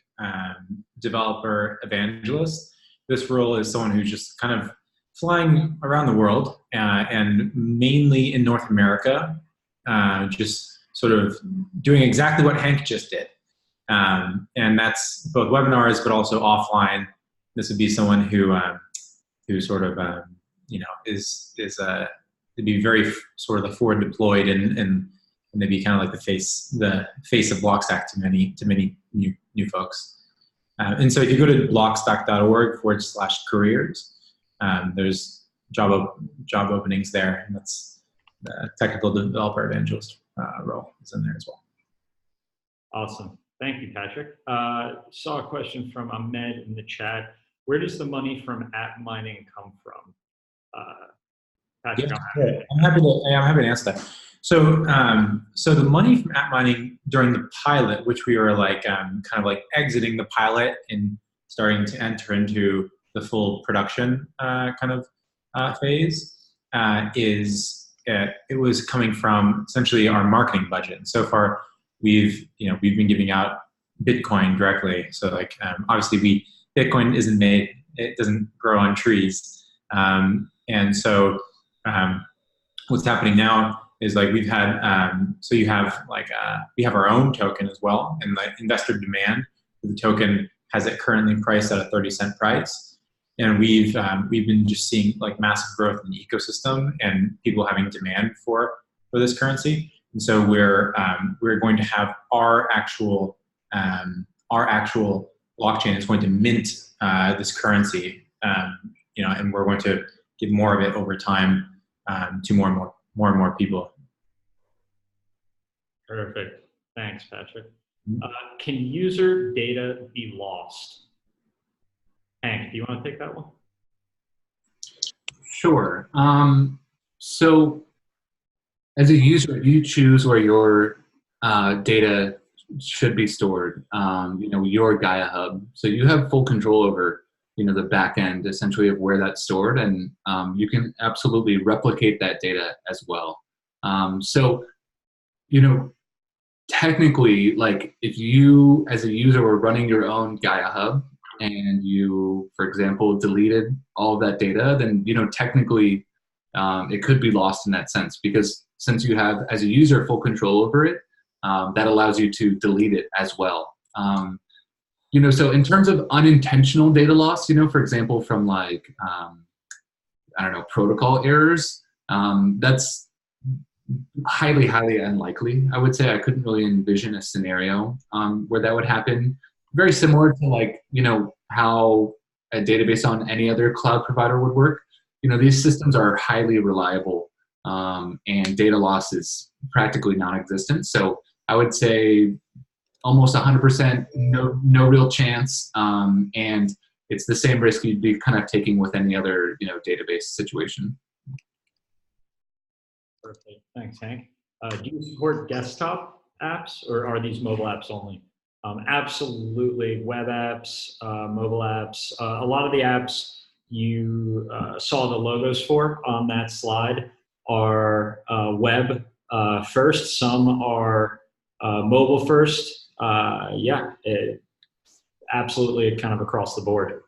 S2: developer evangelist. this role is someone who's just kind of flying around the world and mainly in North America, just sort of doing exactly what Hank just did. And that's both webinars, but also offline. This would be someone who sort of, is to be very sort of the forward deployed and maybe kind of like the face of Blockstack to many new folks. And so if you go to blockstack.org/careers, there's job openings there, and that's the technical developer evangelist role is in there as well.
S1: Awesome. Thank you, Patrick. Saw a question from Ahmed in the chat. Where does the money from app mining come from? Patrick,
S2: yeah, I'm happy to answer that. So, so the money from app mining during the pilot, which we were like kind of like exiting the pilot and starting to enter into the full production kind of phase, it was coming from essentially our marketing budget. And so far, we've been giving out Bitcoin directly. So like obviously Bitcoin isn't made; it doesn't grow on trees. And so what's happening now is like we've had so you have like we have our own token as well, and like investor demand for the token has it currently priced at a 30-cent price, and we've been just seeing like massive growth in the ecosystem and people having demand for this currency, and so we're going to have our actual blockchain is going to mint this currency, and we're going to give more of it over time to more and more people.
S1: Perfect. Thanks, Patrick. Can user data be lost? Hank, do you want to take that one?
S3: Sure. So as a user, you choose where your data should be stored, your Gaia hub. So you have full control over the back end essentially of where that's stored, and you can absolutely replicate that data as well. So, technically, like if you as a user were running your own Gaia hub and you, for example, deleted all of that data, then technically it could be lost in that sense, because since you have as a user full control over it, that allows you to delete it as well. So in terms of unintentional data loss, for example, from like, protocol errors, that's highly, highly unlikely. I would say I couldn't really envision a scenario where that would happen. Very similar to like, how a database on any other cloud provider would work. These systems are highly reliable, and data loss is practically non-existent. So I would say almost 100%, no real chance, and it's the same risk you'd be kind of taking with any other database situation.
S1: Perfect. Thanks, Hank. Do you support desktop apps, or are these mobile apps only? Absolutely, web apps, mobile apps. A lot of the apps you saw the logos for on that slide are web first. Some are mobile first. Absolutely kind of across the board.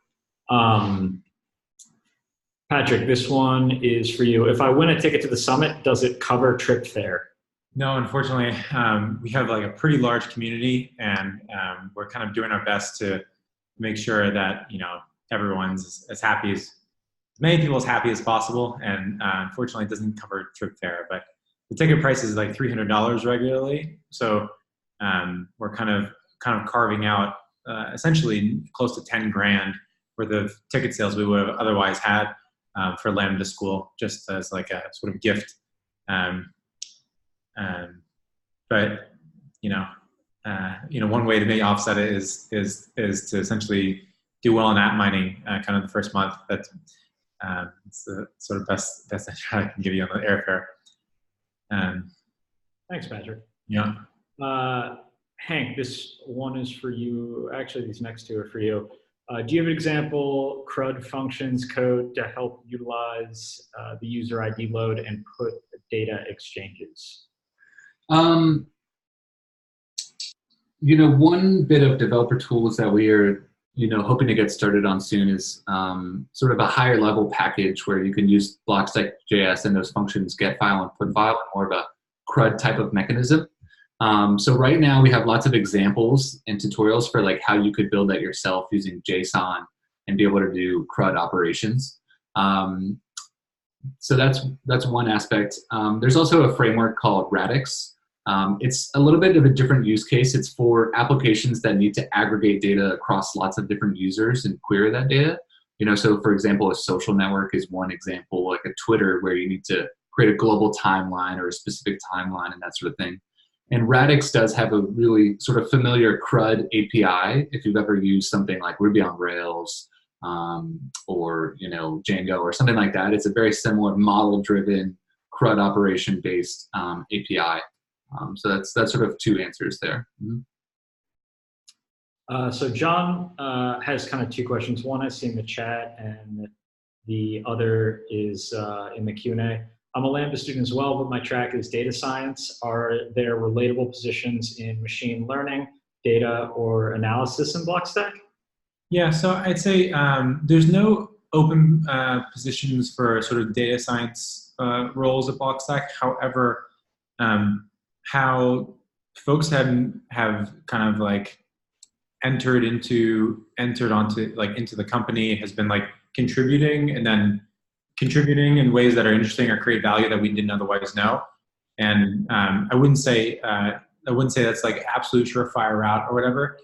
S1: Patrick, this one is for you. If I win a ticket to the summit, does it cover trip fare?
S2: No, unfortunately, we have like a pretty large community, and we're kind of doing our best to make sure that everyone's as many people as happy as possible. And unfortunately, it doesn't cover trip fare, but the ticket price is like $300 regularly. So we're kind of carving out essentially close to 10 grand worth of ticket sales we would have otherwise had for Lambda School, just as like a sort of gift. But one way to maybe offset it is to essentially do well in app mining kind of the first month. That's it's the sort of best answer I can give you on the airfare.
S1: Thanks, Patrick.
S2: Yeah.
S1: Hank, this one is for you. Actually, these next two are for you. Do you have an example CRUD functions code to help utilize the user ID load and put data exchanges?
S3: One bit of developer tools that we are hoping to get started on soon is sort of a higher level package where you can use Blockstack.js and those functions get file and put file, more of a CRUD type of mechanism. So right now we have lots of examples and tutorials for like how you could build that yourself using JSON and be able to do CRUD operations. So that's one aspect. There's also a framework called Radix. It's a little bit of a different use case. It's for applications that need to aggregate data across lots of different users and query that data. So for example, a social network is one example, like a Twitter, where you need to create a global timeline or a specific timeline and that sort of thing. And Radix does have a really sort of familiar CRUD API. If you've ever used something like Ruby on Rails, or Django or something like that, it's a very similar model-driven CRUD operation-based API. So that's sort of two answers there. Mm-hmm.
S1: So John has kind of two questions. One I see in the chat, and the other is in the Q&A. I'm a Lambda student as well, but my track is data science. Are there relatable positions in machine learning, data, or analysis in Blockstack?
S2: Yeah, so I'd say there's no open positions for sort of data science roles at Blockstack. However, how folks have kind of like entered onto the company has been like contributing in ways that are interesting or create value that we didn't otherwise know. And I wouldn't say that's like absolute surefire route or whatever.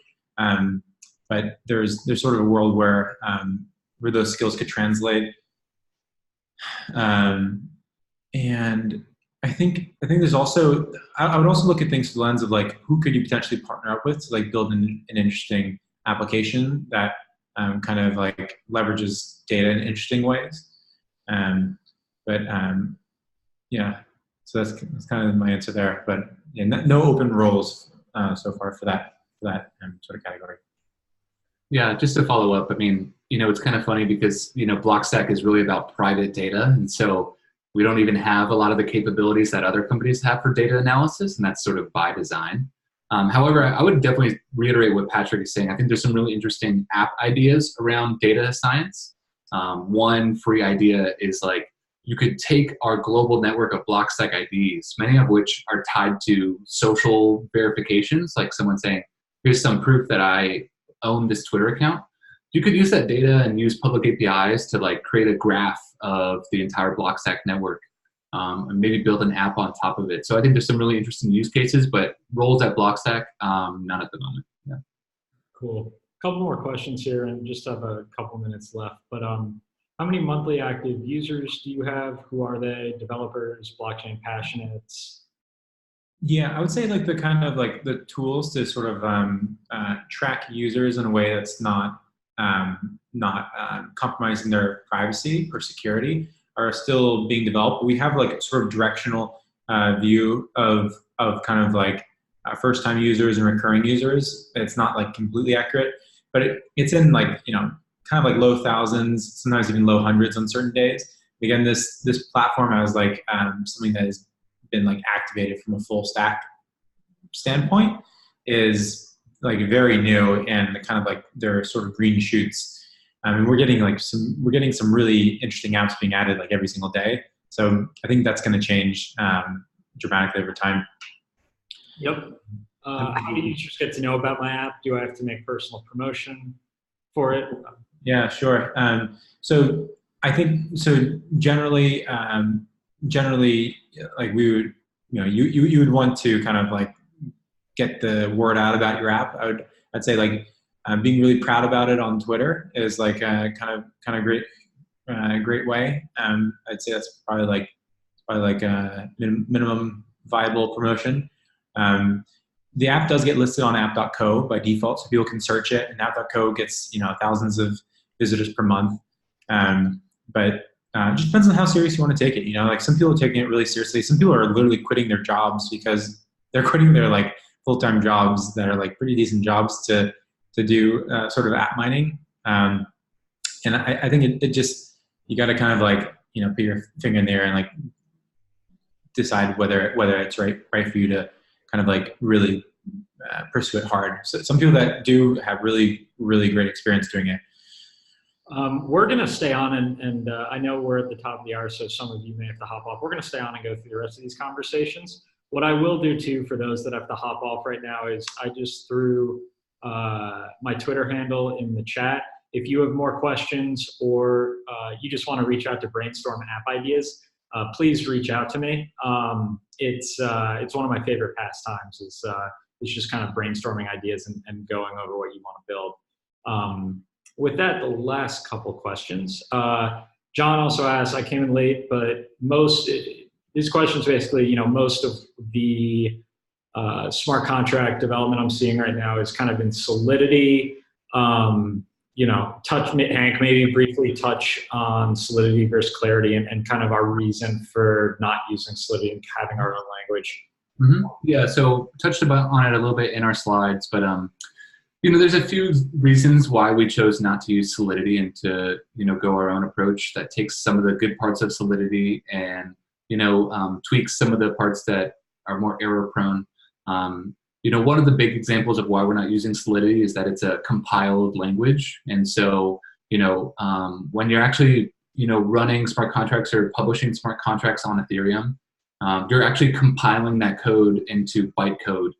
S2: But there's sort of a world where those skills could translate. And I think there's also, I would also look at things through the lens of like, who could you potentially partner up with to like build an interesting application that kind of like leverages data in interesting ways. Yeah, so that's kind of my answer there. But yeah, no open roles so far for that sort of category.
S3: Yeah, just to follow up, I mean, it's kind of funny because, Blockstack is really about private data. And so we don't even have a lot of the capabilities that other companies have for data analysis, and that's sort of by design. However, I would definitely reiterate what Patrick is saying. I think there's some really interesting app ideas around data science. One free idea is like, you could take our global network of Blockstack IDs, many of which are tied to social verifications, like someone saying, here's some proof that I own this Twitter account. You could use that data and use public APIs to like create a graph of the entire Blockstack network, and maybe build an app on top of it. So I think there's some really interesting use cases, but roles at Blockstack, none at the moment. Yeah.
S1: Cool. A couple more questions here, and just have a couple minutes left. But how many monthly active users do you have? Who are they? Developers, blockchain passionates?
S2: Yeah, I would say like the kind of like the tools to sort of track users in a way that's not compromising their privacy or security are still being developed. We have like a sort of directional view of kind of like first-time users and recurring users. It's not like completely accurate, but it's in like kind of like low thousands, sometimes even low hundreds on certain days. Again, this platform has like something that has been like activated from a full stack standpoint is like very new, and kind of like they're sort of green shoots. I mean, we're getting some really interesting apps being added like every single day. So I think that's going to change dramatically over time.
S1: Yep. How do users get to know about my app? Do I have to make personal promotion for it?
S2: Yeah, sure. So I think generally like we would, you would want to kind of like get the word out about your app. I'd say like being really proud about it on Twitter is like a kind of great way. I'd say that's probably like a minimum viable promotion. The app does get listed on app.co by default, so people can search it, and app.co gets thousands of visitors per month. But it just depends on how serious you want to take it. Like some people are taking it really seriously. Some people are literally quitting their jobs because they're quitting their like full-time jobs that are like pretty decent jobs to do sort of app mining. And I think it just, you got to kind of like put your finger in there and like decide whether it's right for you to kind of like really pursue it hard. So some people that do have really, really great experience doing it.
S1: We're going to stay on, and I know we're at the top of the hour, so some of you may have to hop off. We're going to stay on and go through the rest of these conversations. What I will do, too, for those that have to hop off right now is I just threw my Twitter handle in the chat. If you have more questions or you just want to reach out to brainstorm app ideas, please reach out to me. It's one of my favorite pastimes is just kind of brainstorming ideas and going over what you want to build. With that, the last couple questions. John also asked, I came in late, but these questions basically, most of the smart contract development I'm seeing right now is kind of in Solidity. Hank, maybe briefly touch on Solidity versus Clarity and kind of our reason for not using Solidity and having our own language.
S3: Mm-hmm. Yeah, so touched on it a little bit in our slides, but there's a few reasons why we chose not to use Solidity and to go our own approach that takes some of the good parts of Solidity and tweaks some of the parts that are more error prone. One of the big examples of why we're not using Solidity is that it's a compiled language, and so when you're actually running smart contracts or publishing smart contracts on Ethereum, you're actually compiling that code into bytecode,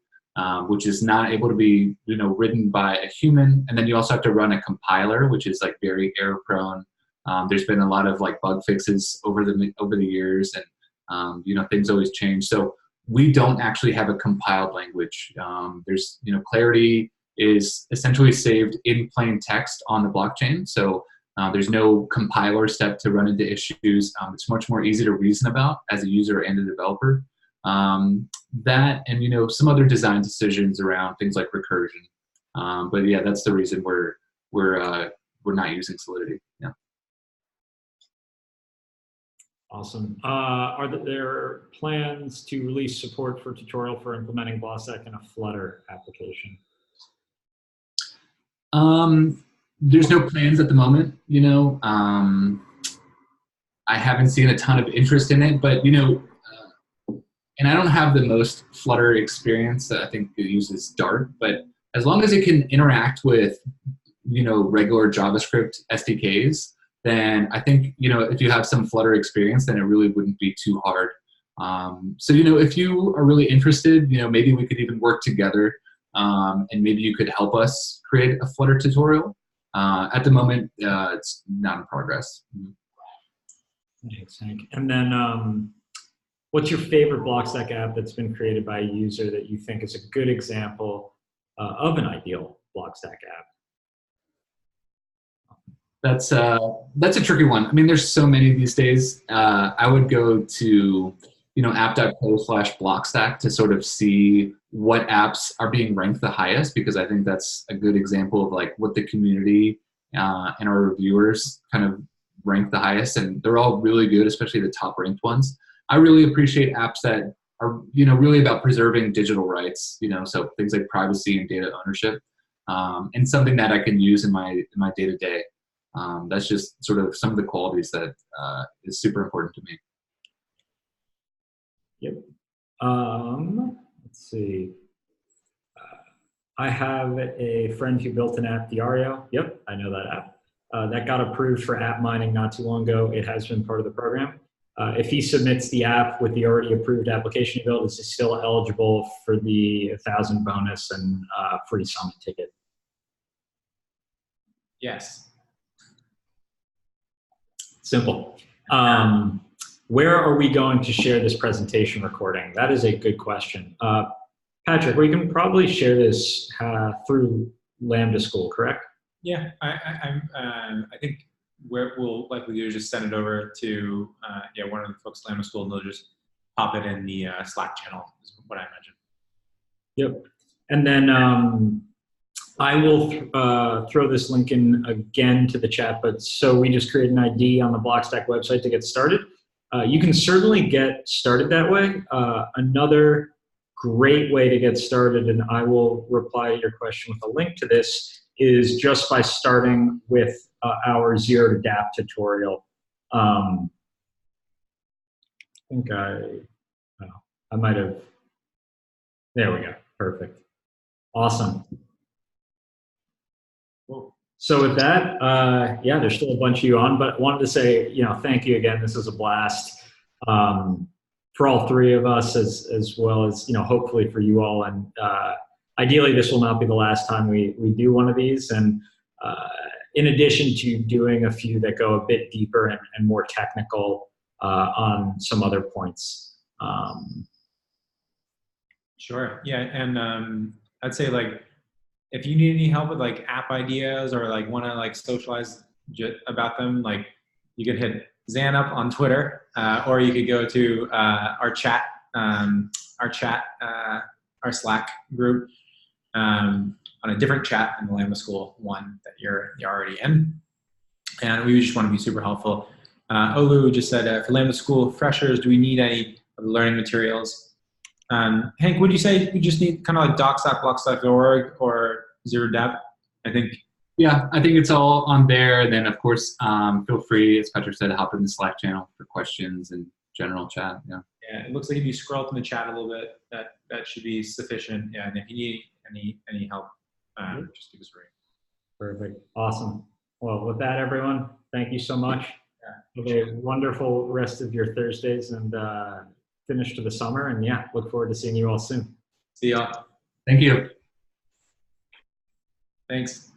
S3: which is not able to be written by a human. And then you also have to run a compiler, which is like very error prone. There's been a lot of like bug fixes over the years, and things always change. So we don't actually have a compiled language. There's Clarity is essentially saved in plain text on the blockchain. So there's no compiler step to run into issues. It's much more easy to reason about as a user and a developer. That and some other design decisions around things like recursion. But yeah, that's the reason we're not using Solidity. Yeah.
S1: Awesome. Are there plans to release support for tutorial for implementing Blockstack in a Flutter application?
S3: There's no plans at the moment. I haven't seen a ton of interest in it, but and I don't have the most Flutter experience. I think it uses Dart, but as long as it can interact with, regular JavaScript SDKs, then I think, if you have some Flutter experience, then it really wouldn't be too hard. So, if you are really interested, maybe we could even work together, and maybe you could help us create a Flutter tutorial. At the moment, it's not in progress.
S1: Thanks, Hank. And then, what's your favorite Blockstack app that's been created by a user that you think is a good example of an ideal Blockstack app?
S3: That's a tricky one. I mean, there's so many these days. I would go to app.co/Blockstack to sort of see what apps are being ranked the highest, because I think that's a good example of like what the community and our reviewers kind of rank the highest, and they're all really good, especially the top ranked ones. I really appreciate apps that are really about preserving digital rights, so things like privacy and data ownership, and something that I can use in my day-to-day. That's just sort of some of the qualities that is super important to me.
S1: Yep. Let's see. I have a friend who built an app, Diario. Yep, I know that app. That got approved for app mining not too long ago. It has been part of the program. If he submits the app with the already approved application he built, is he still eligible for the 1,000 bonus and free summit ticket?
S2: Yes.
S1: Simple. Where are we going to share this presentation recording? That is a good question. Patrick, we can probably share this through Lambda School, correct?
S2: Yeah, I think we'll likely do is just send it over to one of the folks at Lambda School, and they'll just pop it in the Slack channel, is what I imagine.
S1: Yep. And then I will throw this link in again to the chat, but so we just create an ID on the Blockstack website to get started. You can certainly get started that way. Another great way to get started, and I will reply to your question with a link to this, is just by starting with our Zero to dApp tutorial. I think I might have, there we go, perfect. Awesome. So with that, yeah, there's still a bunch of you on, but wanted to say, thank you again. This was a blast for all three of us, as well as, hopefully for you all. And ideally, this will not be the last time we do one of these. And in addition to doing a few that go a bit deeper and more technical on some other points.
S2: Sure. Yeah. And I'd say, like, if you need any help with like app ideas or like want to like socialize about them, like you could hit Zan up on Twitter, or you could go to our Slack group on a different chat in the Lambda School one that you're already in. And we just want to be super helpful. Olu just said, for Lambda School freshers, do we need any of the learning materials? Hank, would you say we just need kind of like docs.blockstack.org or Zero Depth? I think.
S3: Yeah, I think it's all on there. And then, of course, feel free, as Patrick said, to hop in the Slack channel for questions and general chat. Yeah.
S2: Yeah, it looks like if you scroll up in the chat a little bit, that should be sufficient. Yeah, and if you need any help, just give us a ring.
S1: Perfect. Awesome. Well, with that, everyone, thank you so much. Have a wonderful rest of your Thursdays and finish to the summer. And yeah, look forward to seeing you all soon.
S2: See y'all.
S3: Thank you.
S2: Thanks.